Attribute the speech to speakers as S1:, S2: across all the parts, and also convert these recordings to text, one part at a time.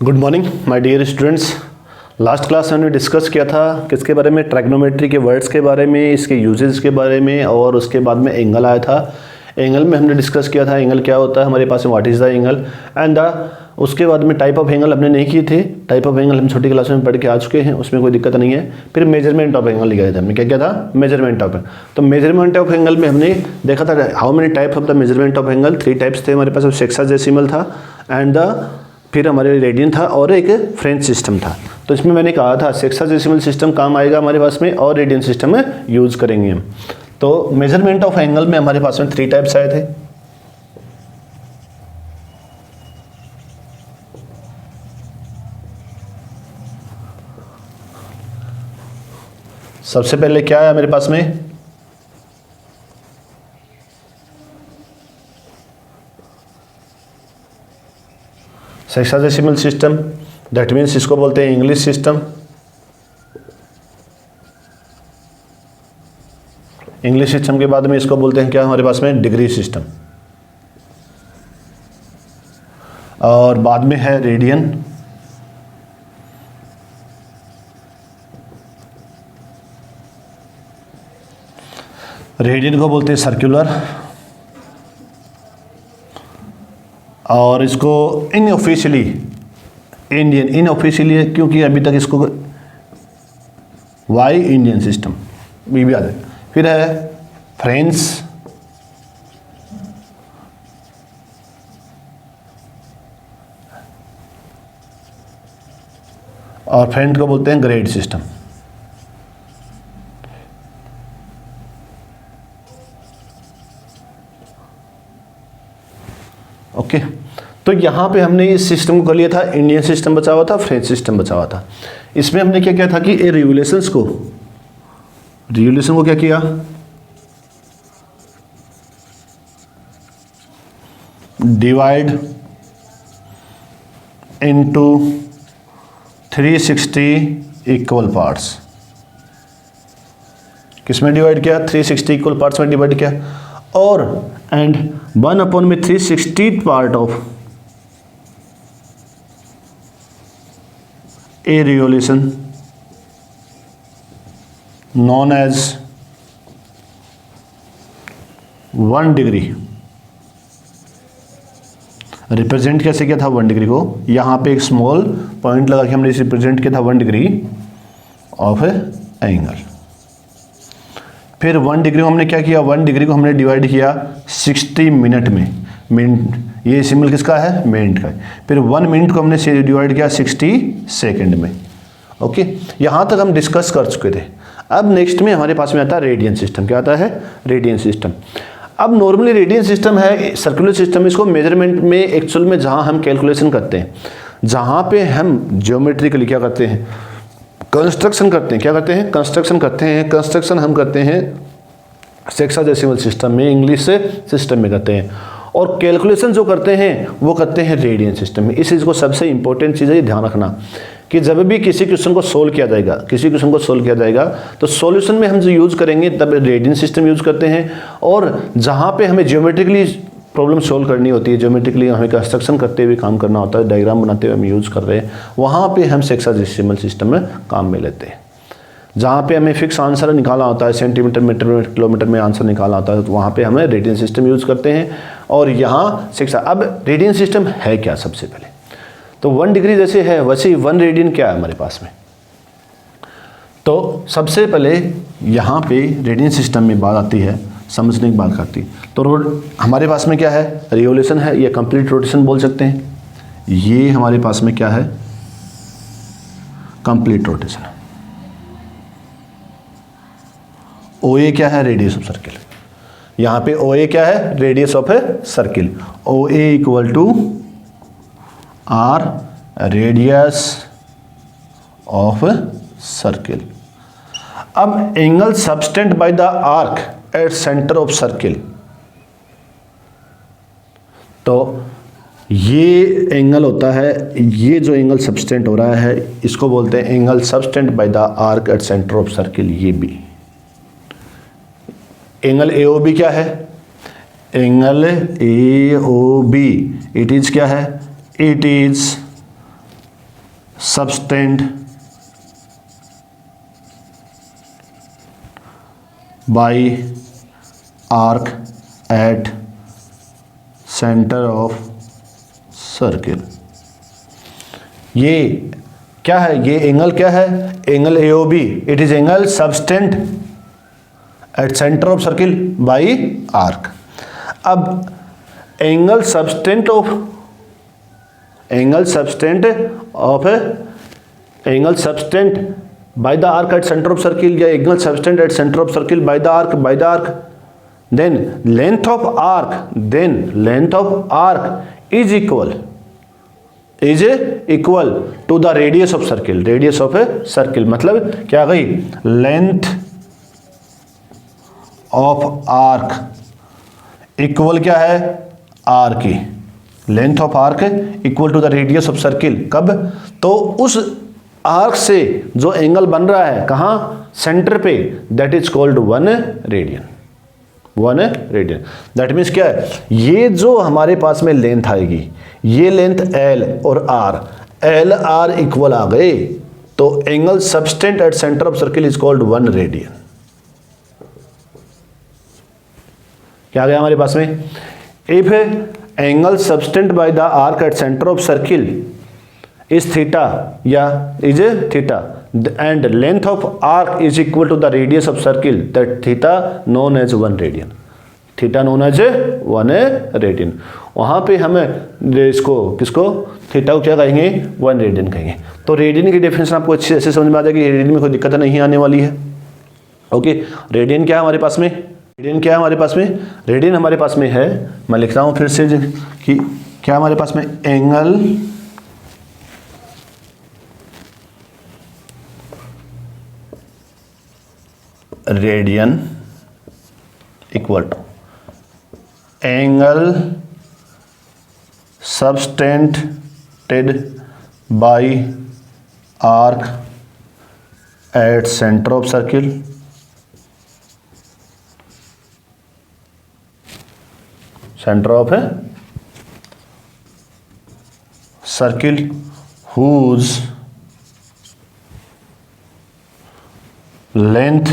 S1: Good morning my dear students. Last class में हमने discuss किया था किसके बारे में, ट्राइग्नोमेट्री के वर्ड्स के बारे में, इसके यूजेस के बारे में, और उसके बाद में एंगल आया था। एंगल में हमने डिस्कस किया था एंगल क्या होता है हमारे पास में, what is the angle and उसके बाद में टाइप ऑफ एंगल हमने नहीं किए थे। टाइप ऑफ एंगल हम छोटी क्लास में पढ़ के आ चुके हैं, उसमें कोई दिक्कत नहीं है। फिर मेजरमेंट ऑफ एंगल लिखा था हमने, क्या क्या था, मेजरमेंट ऑफ। तो मेजरमेंट ऑफ एंगल में हमने देखा था how many types of the measurement of angle, 3 types थे हमारे पास। सेक्साडेसिमल था एंड फिर हमारे रेडियन था और एक फ्रेंच सिस्टम था। तो इसमें मैंने कहा था सेक्साडेसिमल सिस्टम काम आएगा हमारे पास में और रेडियन सिस्टम में यूज़ करेंगे हम। तो मेजरमेंट ऑफ एंगल में हमारे पास में 3 टाइप्स आए थे। सबसे पहले क्या है मेरे पास में, सेक्साडेसिमल सिस्टम, दैट मीन्स इसको बोलते हैं इंग्लिश सिस्टम। इंग्लिश सिस्टम के बाद में इसको बोलते हैं क्या हमारे पास में, डिग्री सिस्टम। और बाद में है रेडियन। रेडियन को बोलते हैं सर्कुलर। और इसको इनऑफिशियली इंडियन, इनऑफिशियली है क्योंकि अभी तक इसको वाई इंडियन सिस्टम भी याद है। फिर है फ्रेंच, और फ्रेंच को बोलते हैं ग्रेड सिस्टम। ओके तो यहाँ पे हमने इस सिस्टम को कर लिया था, इंडियन सिस्टम बचा हुआ था, फ्रेंच सिस्टम बचा हुआ था। इसमें हमने क्या किया था कि ये रिवोल्यूशन को क्या किया, डिवाइड इनटू 360 इक्वल पार्ट्स। किसमें डिवाइड किया, 360 इक्वल पार्ट्स में डिवाइड किया। और and 1/360 part of a revolution known as 1 degree. Represent कैसे किया था 1 डिग्री को, यहां पे एक स्मॉल पॉइंट लगा के हमने इसे रिप्रेजेंट किया था 1 डिग्री ऑफ एंगल। फिर 1 डिग्री को हमने क्या किया, 1 डिग्री को हमने डिवाइड किया 60 मिनट में। मिनट ये सिंबल किसका है, मिनट का। फिर 1 मिनट को हमने डिवाइड किया 60 सेकंड में। ओके यहाँ तक हम डिस्कस कर चुके थे। अब नेक्स्ट में हमारे पास में आता है रेडियन सिस्टम। क्या आता है, रेडियन सिस्टम। अब नॉर्मली रेडियन सिस्टम है सर्कुलर सिस्टम। इसको मेजरमेंट में एक्चुअल में जहाँ हम कैलकुलेशन करते हैं, जहाँ पे हम ज्योमेट्रिकली क्या करते हैं, कंस्ट्रक्शन करते हैं। क्या करते हैं, कंस्ट्रक्शन करते हैं। कंस्ट्रक्शन हम करते हैं सेक्साडेसिमल सिस्टम में, इंग्लिश से सिस्टम में करते हैं। और कैलकुलेशन जो करते हैं वो करते हैं रेडियन सिस्टम में। इस चीज़ को सबसे इंपॉर्टेंट चीज़ है ये ध्यान रखना कि जब भी किसी क्वेश्चन को सोल्व किया जाएगा, तो सॉल्यूशन में हम जो यूज़ करेंगे तब रेडियन सिस्टम यूज़ करते हैं। और जहाँ पे हमें ज्योमेट्रिकली प्रॉब्लम सोल्व करनी होती है, ज्योमेट्रिकली हमें कंस्ट्रक्शन करते हुए काम करना होता है, डायग्राम बनाते हुए हम यूज़ कर रहे हैं, वहाँ पे हम सेक्साडेसिमल सिस्टम में काम में लेते हैं। जहाँ पे हमें फिक्स आंसर निकालना होता है, सेंटीमीटर, मीटर में, किलोमीटर में आंसर निकालना होता है, तो वहाँ पे हमें रेडियन सिस्टम यूज़ करते हैं। और यहाँ अब रेडियन सिस्टम है क्या, सबसे पहले तो 1 डिग्री जैसे है वैसे ही 1 रेडियन क्या है हमारे पास में। तो सबसे पहले यहाँ पे रेडियन सिस्टम में बात आती है, समझने की बात करती। तो हमारे पास में क्या है, रिवोल्यूशन है या कंप्लीट रोटेशन बोल सकते हैं। ये हमारे पास में क्या है, कंप्लीट रोटेशन। OA क्या है, रेडियस ऑफ सर्किल। यहाँ पे OA क्या है, radius of circle. OA equal to R radius of circle. अब angle subtended by the arc at centre of circle. तो ये एंगल होता है, ये जो एंगल सबटेंड हो रहा है इसको बोलते हैं angle subtended by the arc at centre of circle. ये भी एंगल AOB क्या है, एंगल AOB इट इज क्या है, it is subtend by arc at center of circle। ये क्या है, ये एंगल क्या है, angle AOB, it is angle subtended at centre of circle by arc. अब angle subtended of by the arc at centre of circle या angle subtended at centre of circle by the arc, then length of arc is equal to the radius of circle। radius of a circle मतलब क्या गई, length of arc equal क्या है, r की, length of arc equal to the radius of circle. कब, तो उस arc से जो एंगल बन रहा है कहाँ, सेंटर पे, that is called 1 radian. That means क्या है, ये जो हमारे पास में लेंथ आएगी, ये लेंथ L और R इक्वल आ गए, तो angle subtended at centre of circle is called 1 radian. क्या आ गया हमारे पास में, if angle substance bye the arc at centre of circle is theta and length of arc is equal to the radius of circle, that theta known as 1 radian। Theta known as 1 radian। वहाँ पे हमें इसको किसको, theta को क्या कहेंगे, 1 radian कहेंगे। तो रेडियन की डेफिनेशन आपको अच्छे से समझ में आ जाएगी, रेडियन में कोई दिक्कत नहीं आने वाली है। ओके, रेडियन क्या है हमारे पास में, रेडियन हमारे पास में है, मैं लिखता हूँ फिर से कि क्या हमारे पास में, angle radian equal to angle subtended by arc at centre of circle whose length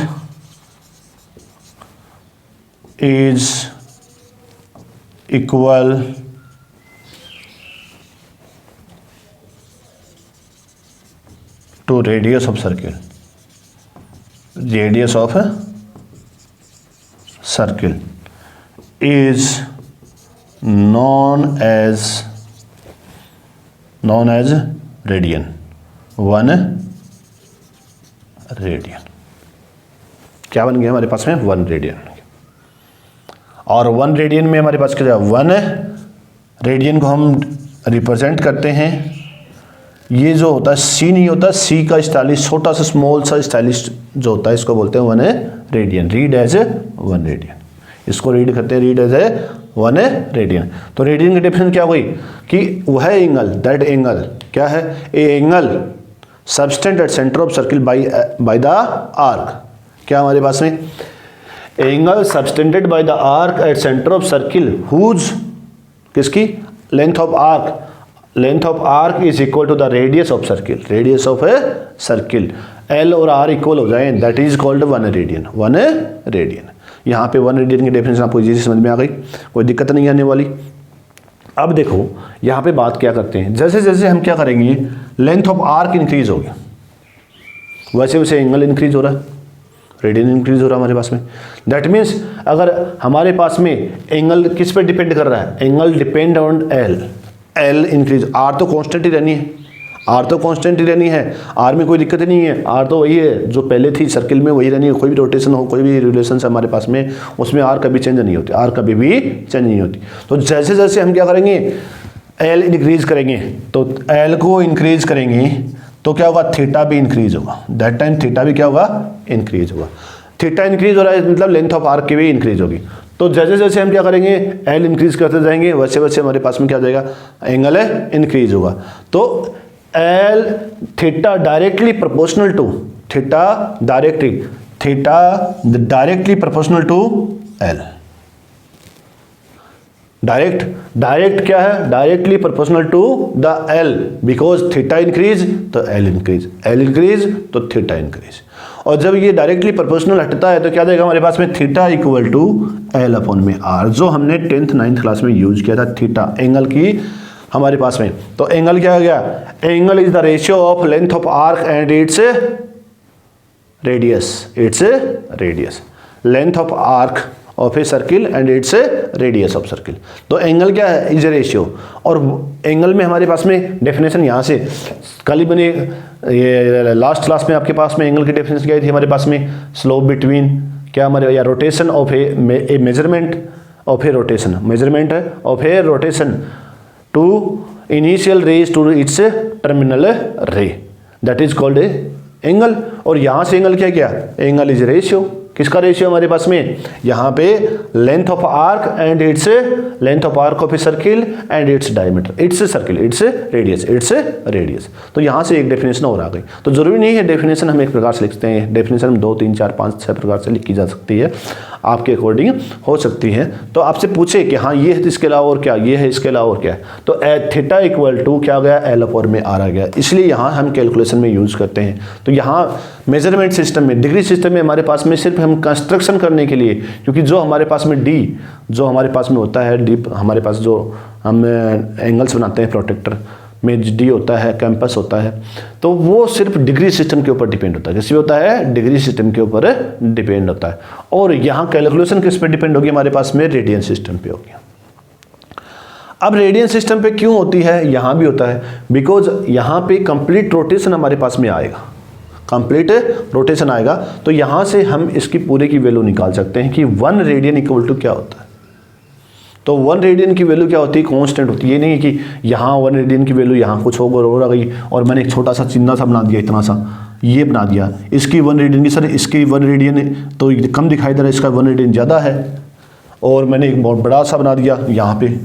S1: is equal to radius of circle। radius of a circle is known as radian, 1 radian. क्या बन गया हमारे पास में, 1 रेडियन। और 1 रेडियन में हमारे पास क्या, 1 रेडियन को हम रिप्रेजेंट करते हैं, ये जो होता है सी नहीं होता, सी का स्टाइलिश छोटा सा स्मॉल सा स्टाइलिश जो होता है, इसको बोलते हैं 1 रेडियन, रीड एज 1 रेडियन। इसको रीड करते हैं, रीड एज 1 रेडियन। तो रेडियन की डेफिनेशन क्या हुई कि वह एंगल, दैट एंगल क्या है, a angle subtended at centre of circle by the arc. क्या हमारे पास में, angle subtended by the arc at centre of circle whose, किसकी, length of arc is equal to the radius of circle. Radius of a circle L और R equal हो जाए, that is called 1 radian. 1 radian. यहाँ पे 1 radian की definition आपको easy समझ में आ गई, कोई दिक्कत नहीं आने वाली। अब देखो यहाँ पे बात क्या करते हैं, जैसे जैसे हम क्या करेंगे, लेंथ ऑफ आर्क इंक्रीज होगी, वैसे वैसे एंगल इंक्रीज हो रहा है, रेडियन इंक्रीज हो रहा है हमारे पास में। दैट मीन्स अगर हमारे पास में एंगल किस पे डिपेंड कर रहा है, angle depend on L increase, R तो कांस्टेंट ही रहनी है, R में कोई दिक्कत नहीं है, R तो वही है जो पहले थी सर्किल में, वही रहनी है। कोई भी रोटेशन हो, कोई भी रिलेशन है हमारे पास में, उसमें R कभी चेंज नहीं होती, R कभी भी चेंज नहीं होती। तो जैसे जैसे हम क्या करेंगे, L इंक्रीज करेंगे, तो L को इंक्रीज करेंगे तो क्या होगा, थीटा भी इंक्रीज होगा। दैट टाइम थीटा भी क्या होगा, इंक्रीज होगा। थीटा इंक्रीज हो रहा है मतलब लेंथ ऑफ आर्क की भी इंक्रीज होगी। तो जैसे जैसे हम क्या करेंगे, L इंक्रीज करते जाएंगे, वैसे वैसे हमारे पास में क्या जाएगा, एंगल है इंक्रीज होगा। तो L theta directly proportional to directly proportional to L। Direct क्या है, directly proportional to the L, because theta increase तो एल इंक्रीज तो थीटा इंक्रीज। और जब ये डायरेक्टली प्रोपोर्शनल हटता है तो क्या देगा हमारे पास में, theta equal to L upon में आर, जो हमने 10th 9th क्लास में यूज किया था थीटा एंगल की हमारे पास में। तो एंगल क्या हो गया, angle is the ratio of length of arc and its radius, length of arc of a circle and its radius of circle. तो एंगल क्या है, इज ए रेशियो। और एंगल में हमारे पास में डेफिनेशन यहाँ से कल ही बने, ये लास्ट क्लास में आपके पास में एंगल की डेफिनेशन क्या थी हमारे पास में, स्लोप बिटवीन क्या हमारे, या rotation of a measurement of a rotation, measurement of a rotation to initial rays to its terminal ray, that is called a angle. और यहाँ से एंगल क्या किया, एंगल इज रेशियो, किसका रेशियो हमारे पास में, यहाँ पे length of arc and its length of arc of a circle and its diameter, its circle, its radius. तो यहाँ से एक डेफिनेशन और आ गई। तो जरूरी नहीं है डेफिनेशन हम एक प्रकार से लिखते हैं, डेफिनेशन हम 2 3 4 5 6 प्रकार से लिखी जा सकती है, आपके अकॉर्डिंग हो सकती है। तो आपसे पूछे कि हाँ ये है इसके अलावा और क्या, ये है इसके अलावा और क्या है, तो थीटा इक्वल टू क्या हो गया, एल अपॉन में आर आ गया। इसलिए यहाँ हम कैलकुलेशन में यूज करते हैं। तो यहाँ मेजरमेंट सिस्टम में, डिग्री सिस्टम में हमारे पास में सिर्फ हम कंस्ट्रक्शन करने के लिए, क्योंकि जो हमारे पास में डी जो हमारे पास में होता है, डी हमारे पास जो हम एंगल्स बनाते हैं प्रोटेक्टर में डी होता है, कैंपस होता है, तो वो सिर्फ डिग्री सिस्टम के ऊपर डिपेंड होता है। किस पे होता है, डिग्री सिस्टम के ऊपर डिपेंड होता है। और यहाँ कैलकुलेशन किस पे डिपेंड होगी हमारे पास में, रेडियन सिस्टम पे होगी। अब रेडियन सिस्टम पे क्यों होती है, यहाँ भी होता है, बिकॉज यहाँ पे कंप्लीट रोटेशन हमारे पास में आएगा, कंप्लीट रोटेशन आएगा। तो यहाँ से हम इसकी पूरे की वैल्यू निकाल सकते हैं कि 1 रेडियन इक्वल टू क्या होता है। तो 1 रेडियन की वैल्यू क्या होती है, कांस्टेंट होती है। ये नहीं है कि यहाँ 1 रेडियन की वैल्यू यहाँ कुछ और आ गई और मैंने एक छोटा सा चिन्ह सा बना दिया, इतना सा ये बना दिया, इसकी 1 रेडियन की, सर इसकी 1 रेडियन तो कम दिखाई दे रहा है, इसका 1 रेडियन ज़्यादा है, और मैंने एक बहुत बड़ा सा बना दिया यहाँ पे,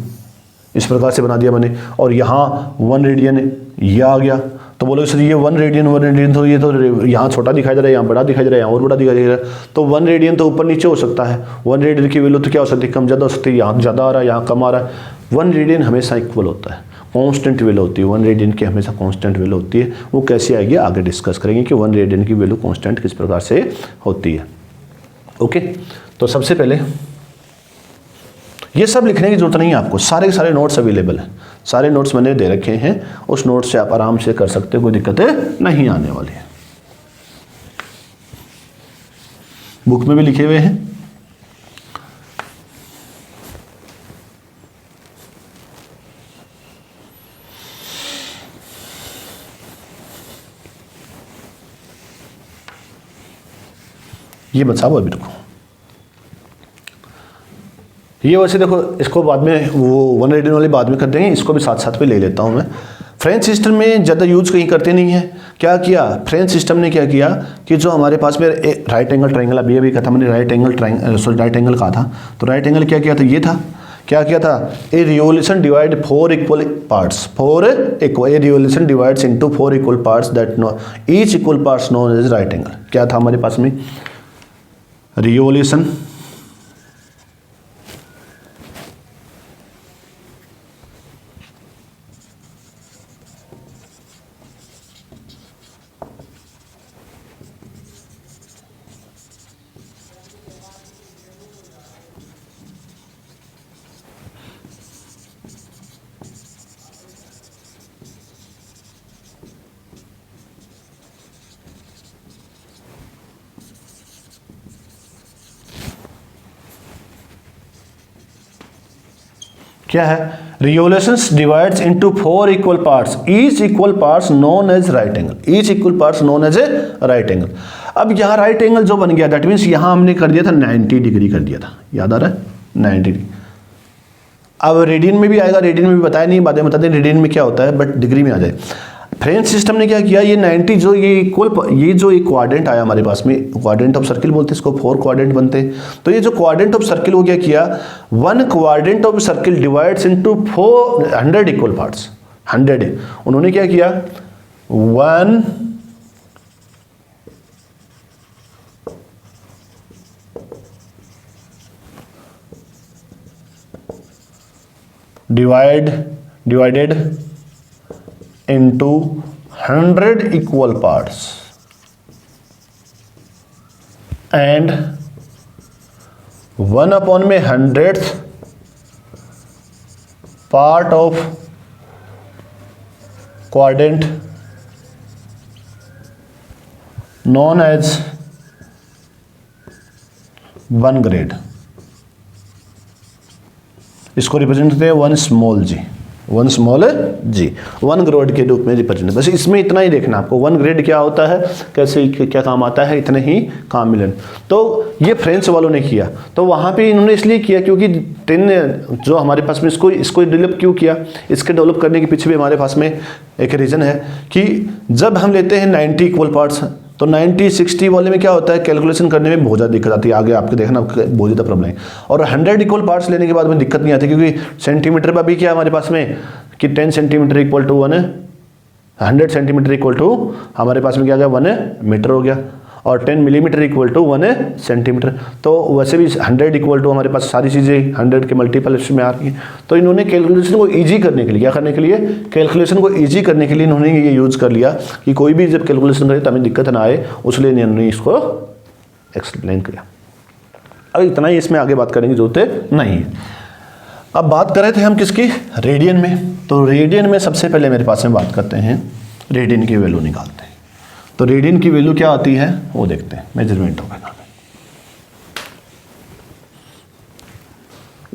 S1: इस प्रकार से बना दिया मैंने, और यहाँ 1 रेडियन ये आ गया। तो बोलो सर ये 1 रेडियन तो ये तो यहाँ छोटा दिखाई दे रहा है, यहाँ बड़ा दिखाई दे रहा है, यहाँ और बड़ा दिखाई दे रहा है। तो 1 रेडियन तो ऊपर नीचे हो सकता है, 1 रेडियन की वैल्यू तो क्या हो सकती है, कम ज़्यादा हो सकती है, यहाँ ज़्यादा आ रहा है, यहाँ कम आ रहा है। 1 रेडियन हमेशा इक्वल होता है, कांस्टेंट वैल्यू होती है 1 रेडियन की, हमेशा कांस्टेंट वैल्यू होती है। वो कैसे आएगी आगे डिस्कस करेंगे कि 1 रेडियन की वैल्यू कांस्टेंट किस प्रकार से होती है। ओके, तो सबसे पहले ये सब लिखने की जरूरत नहीं है आपको, सारे के सारे नोट्स अवेलेबल हैं, सारे नोट्स मैंने दे रखे हैं, उस नोट से आप आराम से कर सकते हो, कोई दिक्कतें नहीं आने वाली है। बुक में भी लिखे हुए हैं। ये बताओ अभी रुको, ये वैसे देखो इसको बाद में वो 1 रेडियन वाली बाद में कर देंगे, इसको भी साथ साथ पे ले लेता हूँ मैं। फ्रेंच सिस्टम में ज़्यादा यूज कहीं करते नहीं है। क्या किया फ्रेंच सिस्टम ने, क्या किया कि जो हमारे पास में राइट एंगल ट्राइंगल, अभी कहा था मैंने राइट एंगल कहा था, तो राइट एंगल क्या किया था, ये था, क्या किया था, a revolution divide 4 equal parts, a revolution divides into 4 equal parts that each equal parts known as right angle. क्या था हमारे पास में, रिवोल्यूशन क्या है, revolutions divides into 4 equal parts, each equal parts known as right angle, each equal parts known as a right angle. अब यहाँ right angle जो बन गया, दैट मीन्स यहाँ हमने कर दिया था 90 डिग्री कर दिया था, याद आ रहा है 90 डिग्री। अब रेडियन में भी आएगा, रेडियन में भी बताया नहीं, बातें बताते हैं रेडियन में क्या होता है, बट डिग्री में आ जाए। फ्रेंच सिस्टम ने क्या किया, ये 90 जो ये इक्वल, ये जो एक क्वाड्रेंट आया हमारे पास में, क्वाड्रेंट ऑफ सर्किल बोलते हैं इसको, 4 क्वाड्रेंट बनते हैं। तो ये जो क्वाड्रेंट ऑफ सर्किल हो, क्या किया, 1 quadrant of circle divides into 400 equal parts, 100 है। उन्होंने क्या किया, 1 1 divided into 100 equal parts and 1 upon में 100th part of quadrant known as 1 grade, इसको रिप्रेजेंट करते हैं 1 स्मॉल जी, 1 स्मॉल जी, 1 ग्रेड के रूप में रिप्रेजेंट। बस इसमें इतना ही देखना आपको, 1 ग्रेड क्या होता है, कैसे क्या काम आता है, इतने ही काम मिलन। तो ये फ्रेंच वालों ने किया, तो वहाँ पे इन्होंने इसलिए किया क्योंकि 10 जो हमारे पास में इसको डेवलप क्यों किया, इसके डेवलप करने के पीछे भी हमारे पास में एक रीज़न है कि जब हम लेते हैं 90 इक्वल पार्ट्स, तो 90-60 वाले में क्या होता है, कैलकुलेशन करने में बहुत ज़्यादा दिक्कत आती है, आगे आपके देखना बहुत ज़्यादा प्रॉब्लम है। और 100 इक्वल पार्ट्स लेने के बाद में दिक्कत नहीं आती, क्योंकि सेंटीमीटर पर भी क्या हमारे पास में कि 10 centimetre equal to 100 centimetre equal to हमारे पास में क्या गया 1 मीटर हो गया, और 10 मिलीमीटर इक्वल टू 1 सेंटीमीटर। तो वैसे भी 100 इक्वल टू हमारे पास सारी चीज़ें 100 के मल्टीपल में आ रही हैं। तो इन्होंने कैलकुलेशन को ईजी करने के लिए क्या करने के लिए, कैलकुलेशन को ईजी करने के लिए इन्होंने ये यूज़ कर लिया कि कोई भी जब कैलकुलेशन करे तो हमें दिक्कत ना आए, उसलिए इन्होंने इसको एक्सप्लेन किया। अब इतना ही इसमें आगे बात करने की जरूरत नहीं है। अब बात कर रहे थे हम किसकी, रेडियन में। तो रेडियन में सबसे पहले मेरे पास में बात करते हैं, रेडियन की वैल्यू निकालते हैं। तो रेडियन की वैल्यू क्या आती है वो देखते हैं, मेजरमेंट होगा यहाँ पे।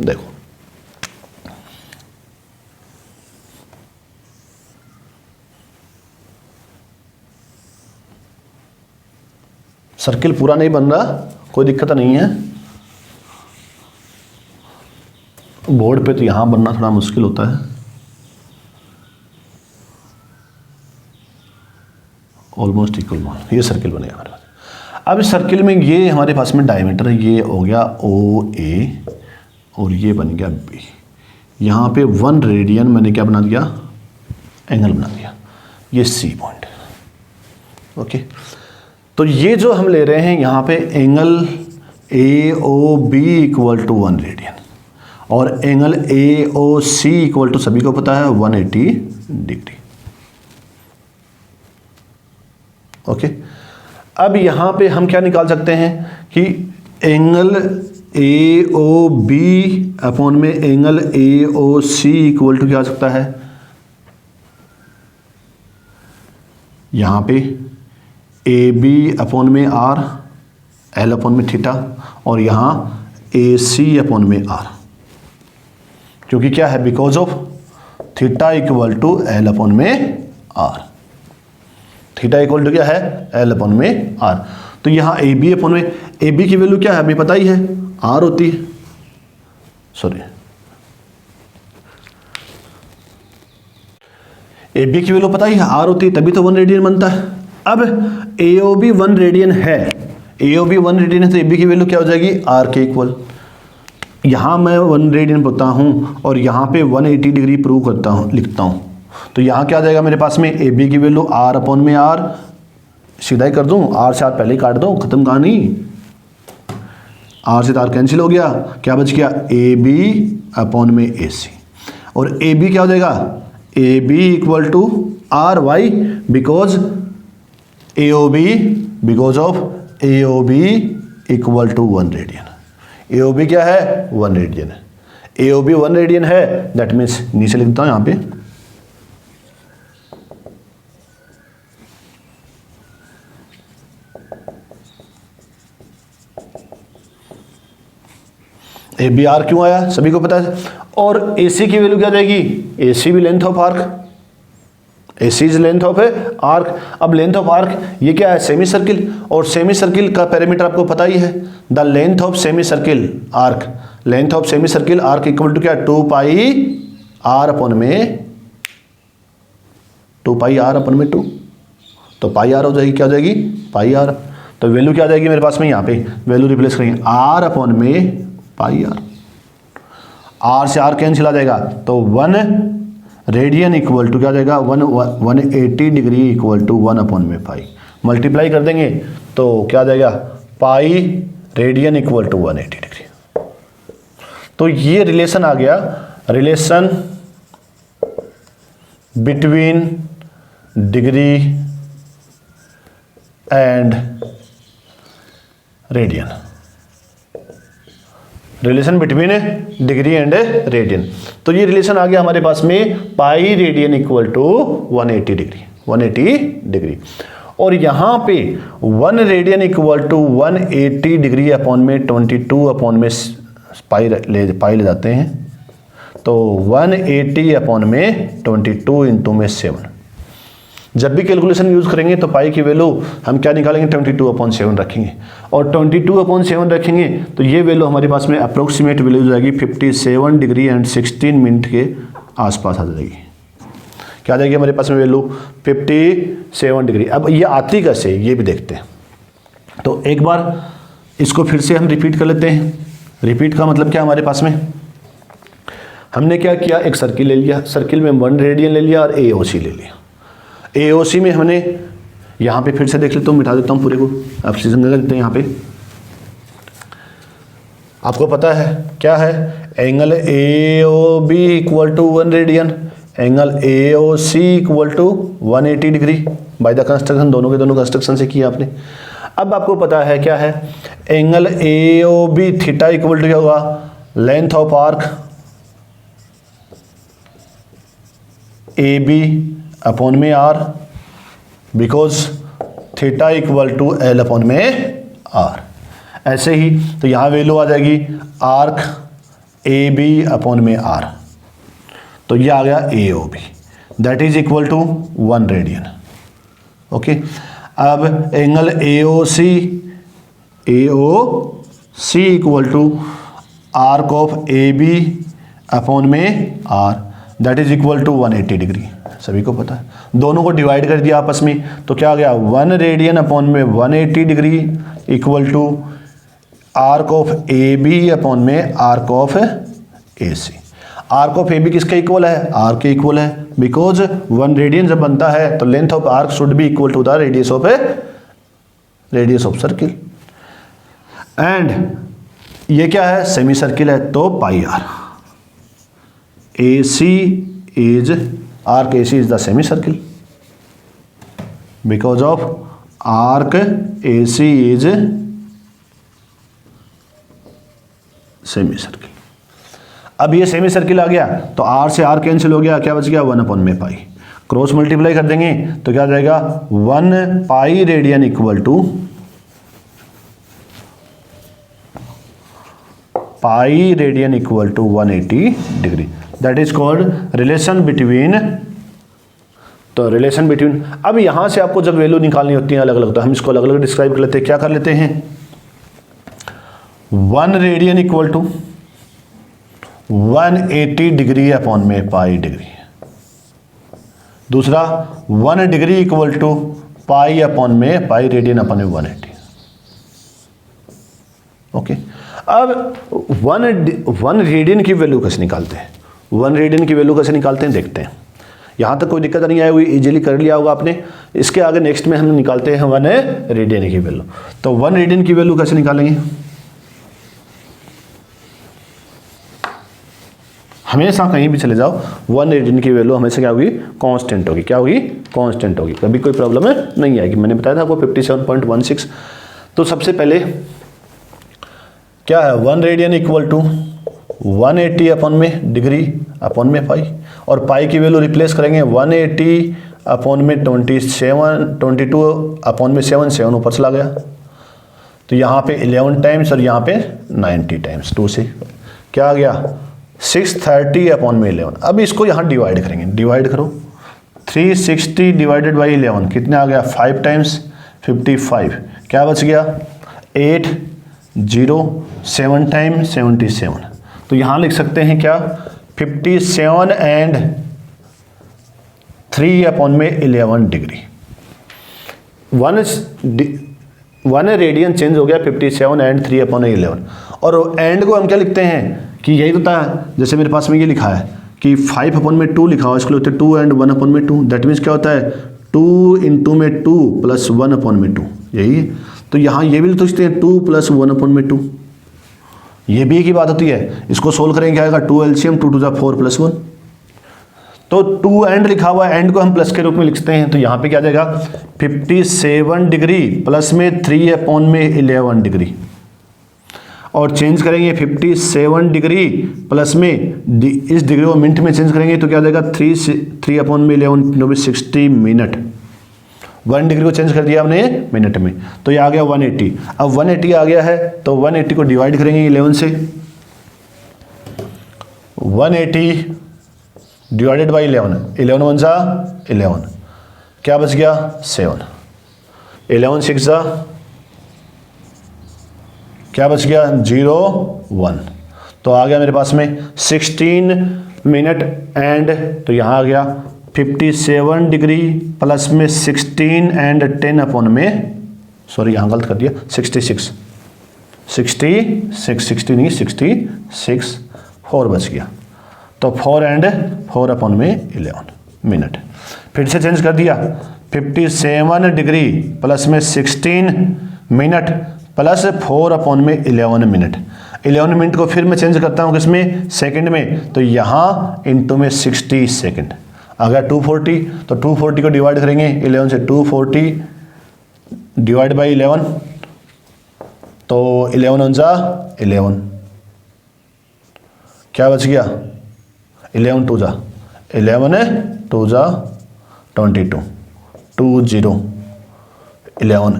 S1: देखो सर्किल पूरा नहीं बन रहा, कोई दिक्कत नहीं है। बोर्ड पे तो यहां बनना थोड़ा मुश्किल होता है। ऑलमोस्ट इक्वल मान, ये सर्किल बनेगा हमारे पास। अब इस सर्किल में ये हमारे पास में डायमीटर है, ये हो गया OA और ये बन गया B। यहाँ पे 1 रेडियन मैंने क्या बना दिया, एंगल बना दिया, ये C पॉइंट है। ओके, तो ये जो हम ले रहे हैं यहाँ पे angle AOB equal to 1 radian और एंगल AOC इक्वल टू सभी को पता है 180 डिग्री। ओके, अब यहाँ पे हम क्या निकाल सकते हैं कि एंगल AOB अपॉन में एंगल AOC इक्वल टू क्या हो सकता है, यहाँ पे AB अपॉन में R, L अपॉन में थीटा, और यहाँ AC अपॉन में R, क्योंकि क्या है, because of theta equal to L upon में R। थीटा इक्वल टू क्या है, L अपॉन में R। तो यहाँ AB अपॉन में, AB की वैल्यू क्या है हमें पता ही है, R होती है, सॉरी AB की वैल्यू पता ही है, R होती है, तभी तो 1 रेडियन बनता है। अब AOB 1 रेडियन है, AOB 1 रेडियन है, तो AB की वैल्यू क्या हो जाएगी, R के इक्वल। यहाँ मैं 1 रेडियन पता हूँ और यहाँ पे 180 डिग्री प्रूव करता हूँ, लिखता हूँ, तो यहाँ क्या आ जाएगा मेरे पास में, AB की वैल्यू R अपॉन में R, सीधा ही कर दूँ, R से R पहले ही काट दो, खत्म कहानी। R से R कैंसिल हो गया, क्या बच गया, AB अपॉन में AC, और AB क्या हो जाएगा, AB equal to R, why, because AOB, because of AOB equal to 1 radian. AOB क्या है, 1 रेडियन है, AOB 1 रेडियन है, दैट मीन्स नीचे लिखता हूँ यहाँ पे ABR क्यों आया सभी को पता है। और AC की वैल्यू क्या जाएगी, AC भी length of arc, AC is length of arc. अब लेंथ ऑफ आर्क ये क्या है, सेमी सर्किल, और सेमी सर्किल का पैरामीटर आपको पता ही है, the length of semicircle arc, length of semicircle arc equal to क्या, 2 पाई R अपॉन में 2 पाई R अपॉन में 2, तो पाई R हो जाएगी, क्या हो जाएगी, पाई R। तो वैल्यू क्या आ जाएगी मेरे पास में, यहाँ पे वैल्यू रिप्लेस करेंगे, R अपॉन में पाई R, R से R कैंसिल आ जाएगा, तो 1 रेडियन इक्वल टू क्या जाएगा, 180 डिग्री इक्वल टू 1 अपॉन में पाई, मल्टीप्लाई कर देंगे तो क्या आ जाएगा, pi radian equal to 180 degree. तो ये रिलेशन आ गया, relation between degree and radian, relation between degree and radian. तो ये रिलेशन आ गया हमारे पास में pi radian equal to 180 degree, 180 degree. और यहाँ पे 1 radian equal to 180 degree upon में 22 अपॉन में पाई ले जाते हैं, तो 180 अपॉन में 22 इंटू में 7। जब भी कैलकुलेशन यूज़ करेंगे तो पाई की वैल्यू हम क्या निकालेंगे, 22/7 रखेंगे। और 22/7 रखेंगे तो ये वैल्यू हमारे पास में अप्रोक्सीमेट वैल्यू हो जाएगी 57 डिग्री एंड 16 मिनट के आसपास आ जाएगी। क्या आ जाएगी हमारे पास में वैल्यू, 57 डिग्री। अब ये आती कैसे, ये भी देखते हैं। तो एक बार इसको फिर से हम रिपीट कर लेते हैं। रिपीट का मतलब क्या, हमारे पास में हमने क्या किया, एक सर्किल ले लिया, सर्किल में 1 रेडियन ले लिया और AOC ले लिया। AOC में हमने यहाँ पे फिर से देख लेता हूँ, मिटा देता हूँ पूरे को, आप सीजन कर देते हैं। यहाँ पे आपको पता है क्या है, angle AOB equal to 1 radian, angle AOC equal to 180 degree by the construction, दोनों के दोनों कंस्ट्रक्शन से किया आपने। अब आपको पता है क्या है, angle AOB theta equal to क्या होगा, length of arc AB upon में R, because theta equal to L upon में R। ऐसे ही तो यहाँ वैल्यू आ जाएगी आर्क AB अपॉन में R, तो ये आ गया AOB, that is equal to 1 radian. Okay, अब angle AOC equal to arc of AB upon में R, that is equal to 180 degree. सभी को पता है, दोनों को डिवाइड कर दिया आपस में, तो क्या आ गया, 1 रेडियन अपॉन में 180 degree equal to arc of AB upon में arc of AC। Arc of AB किसके इक्वल है, आर्क के इक्वल है, बिकॉज 1 रेडियन जब बनता है तो length of arc should be equal to the radius of circle. And ये क्या है, सेमी सर्किल है, तो pi R. Arc AC is the semicircle, because of arc AC is semicircle। अब ये सेमी सर्किल आ गया तो R से R कैंसिल हो गया, क्या बच गया, 1 अपॉन में पाई। क्रॉस मल्टीप्लाई कर देंगे तो क्या आ जाएगा, 1 pi radian equal to pi radian equal to 180 degree, that is called relation between. तो रिलेशन बिटवीन, अब यहां से आपको जब वैल्यू निकालनी होती है अलग अलग, तो हम इसको अलग अलग डिस्क्राइब कर लेते हैं। क्या कर लेते हैं, 1 radian equal to 180 degree upon में पाई डिग्री। दूसरा 1 degree equal to pi upon में पाई रेडियन अपॉन में 180। ओके, अब 1 रेडियन की वैल्यू कैसे निकालते हैं, 1 रेडियन की वैल्यू कैसे निकालते हैं देखते हैं। यहाँ तक कोई दिक्कत नहीं आई हुई, इजीली कर लिया होगा आपने। इसके आगे नेक्स्ट में हम निकालते हैं 1 रेडियन की वैल्यू। तो 1 रेडियन की वैल्यू कैसे निकालेंगे, हमेशा कहीं भी चले जाओ 1 रेडियन की वैल्यू हमेशा क्या होगी, कांस्टेंट होगी। क्या होगी, कांस्टेंट होगी, कभी कोई प्रॉब्लम नहीं आएगी। मैंने बताया था आपको 57.16। तो सबसे पहले क्या है, 1 रेडियन इक्वल टू 180 अपॉन में डिग्री अपॉन में पाई, और पाई की वैल्यू रिप्लेस करेंगे 180 अपॉन में 22 अपॉन में 7 ऊपर चला गया, तो यहाँ पे 11 टाइम्स और यहाँ पे 90 टाइम्स 2 से क्या आ गया, 630 अपॉन में 11। अब इसको यहाँ डिवाइड करेंगे, डिवाइड करो, 360 डिवाइडेड बाई 11 कितने आ गया, 5 टाइम्स 55, क्या बच गया 8, 0, 7 टाइम 77। तो यहाँ लिख सकते हैं क्या, 57 एंड 3 अपॉन में 11 डिग्री। 1 रेडियन चेंज हो गया 57 एंड 3 अपॉन 11। और एंड को हम क्या लिखते हैं कि यही तो था, जैसे मेरे पास में ये लिखा है कि 5 अपॉन में 2 लिखा हुआ, इसको लिखते हैं 2 एंड 1 अपॉन में 2। दैट मीन्स क्या होता है, 2 इंटू में 2 प्लस 1 अपॉन में 2, यही है। तो यहाँ ये भी लिखते हैं 2 प्लस 1 अपॉन में 2, ये भी एक ही बात होती है। इसको सोल्व करेंगे क्या आएगा, 2 LCM 2 to the 4 + 1। तो टू एंड लिखा हुआ है, एंड को हम प्लस के रूप में लिखते हैं, तो यहाँ पे क्या आ जाएगा 57 डिग्री प्लस में 3/11 डिग्री, और चेंज करेंगे 57 डिग्री प्लस में इस डिग्री को मिनट में चेंज करेंगे तो क्या आ जाएगा 3/11 60 मिनट। 1 डिग्री को चेंज कर दिया हमने मिनट में, तो ये आ गया 180। अब 180 आ गया है तो 180 को डिवाइड करेंगे 11 से, 180 डिवाइडेड बाई 11, 11 1 जा 11, क्या बच गया 7, 11 6 जा क्या बच गया 0 1, तो आ गया मेरे पास में 16 मिनट एंड, तो यहाँ आ गया 57 डिग्री प्लस में 16 एंड 10 अपॉन में, सॉरी यहाँ गलत कर दिया 66 60 नहीं 66, 4 बच गया, तो 4 एंड 4 अपॉन में 11 मिनट। फिर से चेंज कर दिया 57 डिग्री प्लस में 16 मिनट प्लस 4 अपॉन में 11 मिनट। 11 मिनट को फिर मैं चेंज करता हूँ किसमें सेकंड में, तो यहाँ इनटू में 60 सेकंड आ गया 240, तो 240 को डिवाइड करेंगे 11 से, 240 डिवाइड बाई 11, तो 11 1 जा 11, क्या बच गया 11 2 जा 11 2 जा 22 20 11,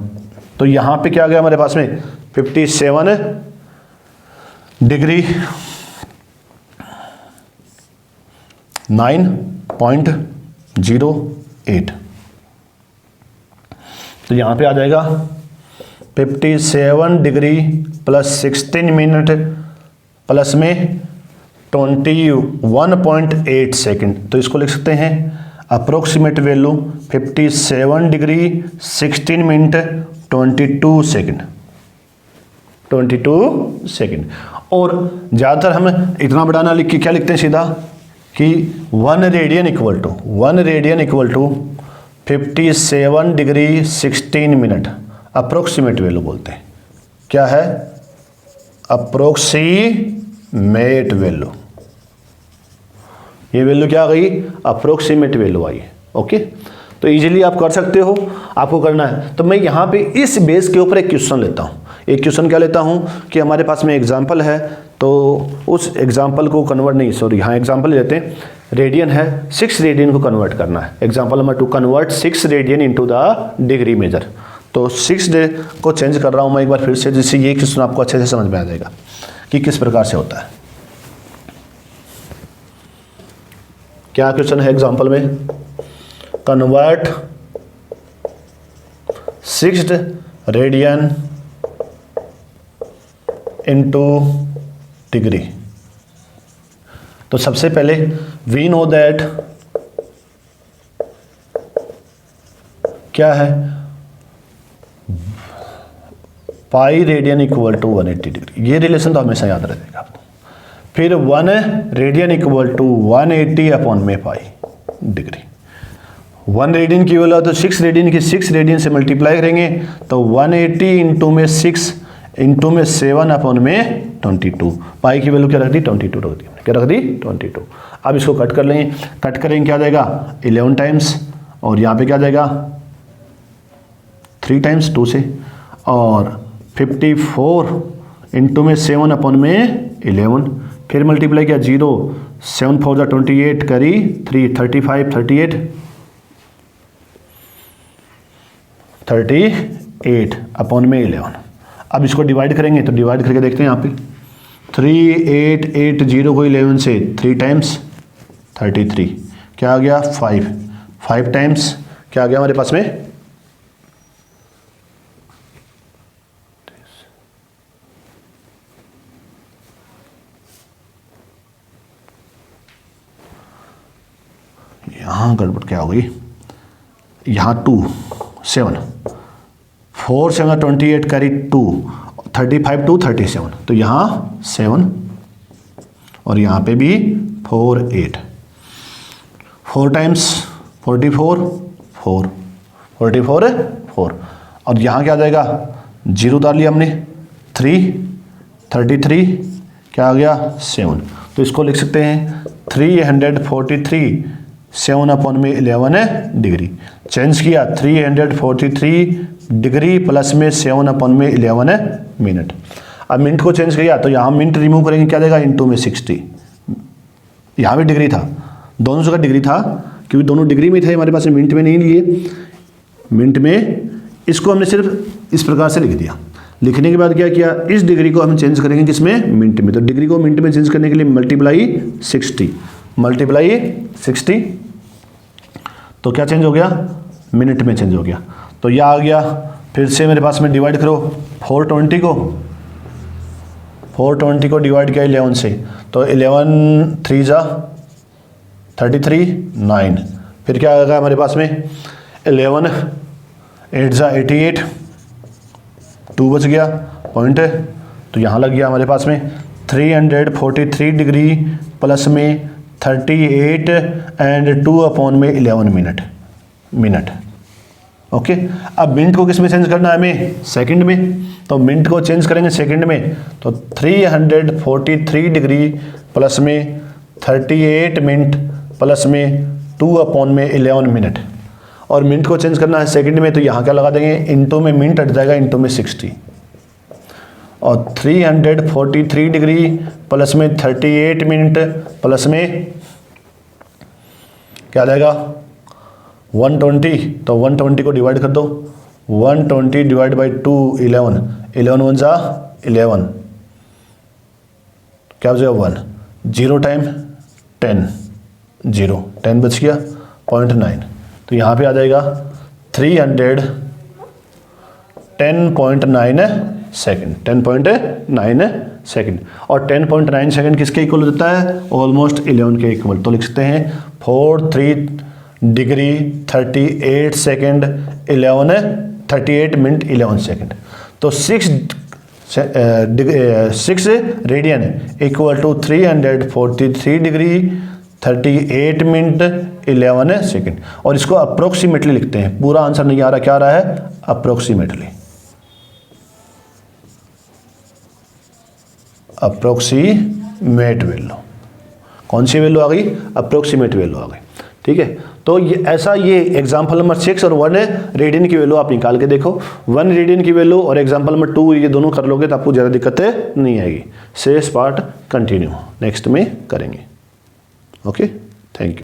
S1: तो यहाँ पे क्या आ गया हमारे पास में 57 डिग्री 9.08, तो यहाँ पे आ जाएगा 57 डिग्री प्लस 16 मिनट प्लस में 21.8 सेकंड, तो इसको लिख सकते हैं approximate value 57 degree 16 minute 22 second, 22 second. और ज़्यादातर हम इतना बड़ा ना लिख के क्या लिखते हैं सीधा कि 1 radian equal to 57 degree 16 minute, approximate value बोलते हैं, क्या है अप्रोक्सीमेट वैल्यू, ये वैल्यू क्या आ गई अप्रोक्सीमेट वैल्यू आई है। ओके, तो इजीली आप कर सकते हो, आपको करना है। तो मैं यहाँ पे इस बेस के ऊपर एक क्वेश्चन लेता हूँ। एक क्वेश्चन क्या लेता हूँ कि हमारे पास में एग्जाम्पल है, तो उस एग्जाम्पल को कन्वर्ट नहीं, सॉरी यहाँ एग्जाम्पल लेते हैं, रेडियन है, 6 रेडियन को कन्वर्ट करना है। Example number 2, convert 6 radian into the degree measure. तो 6 डे को चेंज कर रहा हूँ मैं एक बार फिर से, जिससे ये क्वेश्चन आपको अच्छे से समझ में आ जाएगा कि किस प्रकार से होता है। क्या क्वेश्चन है एग्जाम्पल में, कन्वर्ट 6 रेडियन इनटू डिग्री। तो सबसे पहले वी नो दैट क्या है pi radian equal to 180 degree, ये रिलेशन तो हमेशा याद रहेगा आपको। फिर 1 रेडियन इक्वल टू 180 अपॉन में पाई डिग्री। 1 रेडियन की वैल्यू तो 6 रेडियन की 6 रेडियन से मल्टीप्लाई करेंगे तो 180 इंटू में 6 इंटू में 7 अपॉन में 22। पाई की वैल्यू क्या रख दी 22 रख दी, क्या रख दी 22। अब इसको कट कर लेंगे, कट करेंगे क्या आ जाएगा 11 टाइम्स, और यहाँ पे क्या आ जाएगा 3 टाइम्स 2 से, और 54 इंटू में 7 अपॉन में 11, फिर मल्टीप्लाई किया 0, 7 4 28 करी 3 35 38 अपॉन में 11। अब इसको डिवाइड करेंगे तो डिवाइड करके देखते हैं यहाँ पे 3880 को 11 से 3 टाइम्स 33, क्या आ गया 5 टाइम्स क्या आ गया हमारे पास में गड़बड़ क्या हो गई, यहाँ 2 7 4 7 28 करी 2 35 2 37, तो यहाँ 7 और यहाँ पे भी 4 8 4 टाइम्स 44 4 और यहाँ क्या आ जाएगा 0 उतार लिया हमने 3 33 क्या आ गया 7, तो इसको लिख सकते हैं 343 7/11 डिग्री। चेंज किया 343 डिग्री प्लस में 7/11 मिनट। अब मिनट को चेंज किया तो यहाँ मिनट रिमूव करेंगे, क्या देगा, इनटू में 60। यहाँ भी डिग्री था, दोनों जगह डिग्री था, क्योंकि दोनों डिग्री में थे, हमारे पास मिनट में नहीं लिए। मिनट में इसको हमने सिर्फ इस प्रकार से लिख दिया। लिखने के बाद क्या किया, इस डिग्री को हम चेंज करेंगे किसमें, मिनट में। तो डिग्री को मिनट में चेंज करने के लिए मल्टीप्लाई 60, तो क्या चेंज हो गया, मिनट में चेंज हो गया। तो यह आ गया। फिर से मेरे पास में डिवाइड करो 420 को डिवाइड किया 11 से, तो 11 3 जा 33 9। फिर क्या आएगा हमारे पास में, 11 8 जा 88, 2 बच गया पॉइंट है। तो यहाँ लग गया हमारे पास में 343 डिग्री प्लस में 38 एंड 2/11 मिनट। ओके। अब मिनट को किस में चेंज करना है हमें, सेकंड में। तो मिनट को चेंज करेंगे सेकंड में, तो 343 डिग्री प्लस में 38 मिनट प्लस में 2/11 मिनट। और मिनट को चेंज करना है सेकंड में, तो यहाँ क्या लगा देंगे, इनटू में मिनट हट जाएगा, इनटू में 60। और 343 डिग्री प्लस में 38 मिनट प्लस में क्या जाएगा 120। तो 120 को डिवाइड कर दो, 120 डिवाइड बाई 2 11, 11 1 जा 11, क्या बचेगा 1, 0 टाइम 10, 0 10 बच गया 0.9। तो यहाँ पे आ जाएगा 310.9 सेकेंड, 10.9 सेकेंड। और 10.9 सेकेंड किसके इक्वल होता है, ऑलमोस्ट 11 के इक्वल। तो लिख सकते हैं 43 डिग्री 38 सेकेंड 38 मिनट 11 सेकेंड। तो 6 radian equal to 343 degree 38 minute 11 second. और इसको अप्रोक्सीमेटली लिखते हैं, पूरा आंसर नहीं आ रहा, क्या आ रहा है, अप्रोक्सीमेटली। अप्रोक्सीमेट वैल्यू, कौन सी वैल्यू आ गई, अप्रोक्सीमेट वैल्यू आ गई। ठीक है। तो ये ऐसा, ये एग्जाम्पल नंबर 6 और 1 रेडियन की वैल्यू आप निकाल के देखो। 1 रेडियन की वैल्यू और एग्जाम्पल नंबर 2 ये दोनों कर लोगे तो आपको ज़्यादा दिक्कतें नहीं आएगी। शेष पार्ट कंटिन्यू नेक्स्ट में करेंगे। Okay, thank you.